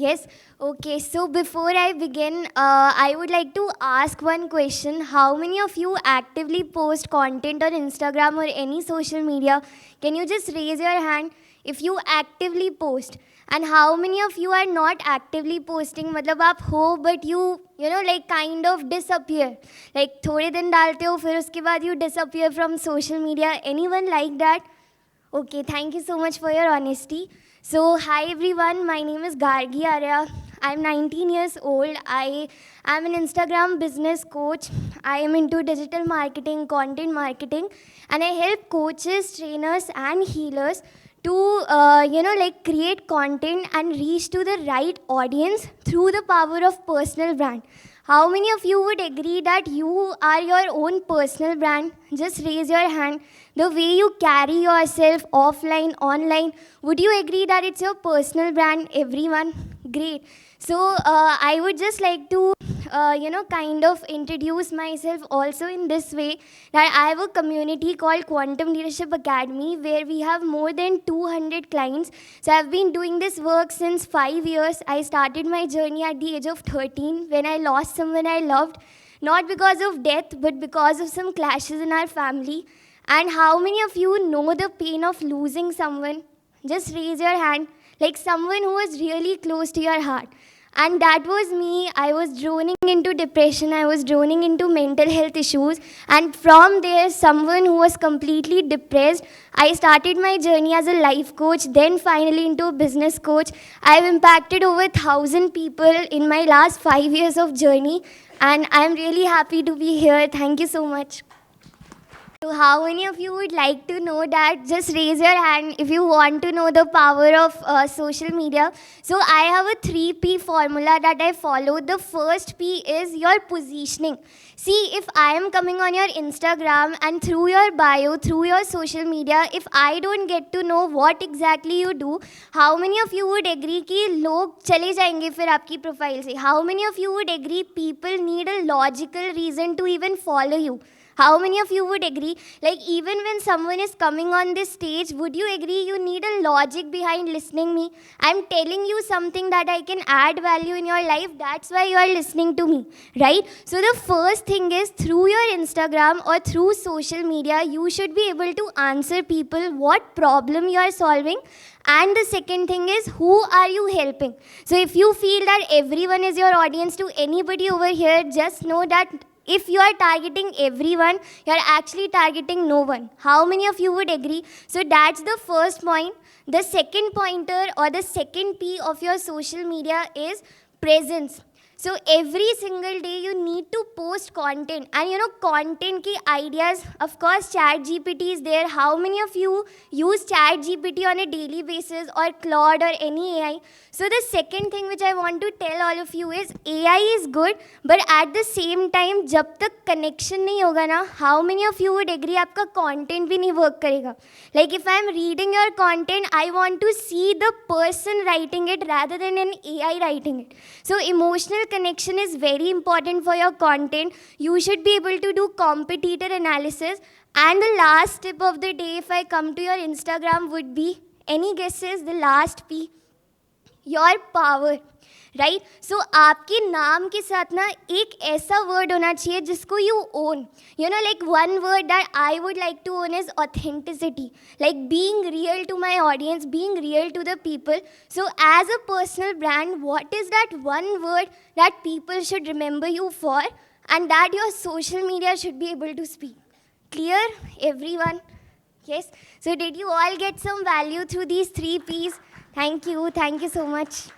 Yes, okay. So before I begin, I would like to ask one question. How many of you actively post content on Instagram or any social media? Can you just raise your hand if you actively post? And how many of you are not actively posting? मतलब आप हो but you know like kind of disappear. Like थोड़े दिन डालते हो फिर उसके बाद you disappear from social media. Anyone like that? Okay, thank you so much for your honesty. So, hi everyone, my name is Gargi Arya. I'm 19 years old. I am an Instagram business coach. I am into digital marketing, content marketing, and I help coaches, trainers, and healers to like create content and reach to the right audience through the power of personal brand. How many of you would agree that you are your own personal brand? Just raise your hand. The way you carry yourself offline, online, would you agree that it's your personal brand? Everyone? Great. So I would just like to, kind of introduce myself also in this way that I have a community called Quantum Leadership Academy where we have more than 200 clients. So I've been doing this work since 5 years. I started my journey at the age of 13 when I lost someone I loved, not because of death, but because of some clashes in our family. And how many of you know the pain of losing someone? Just raise your hand. Like someone who was really close to your heart. And that was me. I was droning into depression. I was droning into mental health issues. And from there, someone who was completely depressed, I started my journey as a life coach, then finally into a business coach. I've impacted over 1,000 people in my last 5 years of journey. And I'm really happy to be here. Thank you so much. So how many of you would like to know that? Just raise your hand if you want to know the power of social media. So I have a 3P formula that I follow. The first P is your positioning. See, if I am coming on your Instagram and through your bio, through your social media, if I don't get to know what exactly you do, how many of you would agree कि लोग चले जाएंगे फिर आपकी profile से? How many of you would agree people need a logical reason to even follow you? How many of you would agree? Like even when someone is coming on this stage, would you agree you need a logic behind listening me? I'm telling you something that I can add value in your life. That's why you are listening to me, right? So the first thing is through your Instagram or through social media, you should be able to answer people what problem you are solving. And the second thing is, who are you helping? So if you feel that everyone is your audience to anybody over here, just know that if you are targeting everyone, you are actually targeting no one. How many of you would agree? So that's the first point. The second pointer or the second P of your social media is presence. So every single day you need to post content. And you know, content ki ideas, of course, ChatGPT is there. How many of you use ChatGPT on a daily basis or Claude or any AI? So the second thing which I want to tell all of you is AI is good, but at the same time, जब तक connection नहीं होगा ना, how many of you would agree आपका content भी नहीं work करेगा? Like if I'm reading your content, I want to see the person writing it rather than an AI writing it. So emotional connection is very important for your content. You should be able to do competitor analysis. And the last tip of the day, if I come to your Instagram, would be, any guesses, the last P? Your power. Right so आपके नाम के साथ ना एक ऐसा word होना चाहिए जिसको you own you know like one word that I would like to own is authenticity like being real to my audience being real to the people so as a personal brand what is that one word that people should remember you for and that your social media should be able to speak clear everyone yes so did you all get some value through these 3 P's thank you so much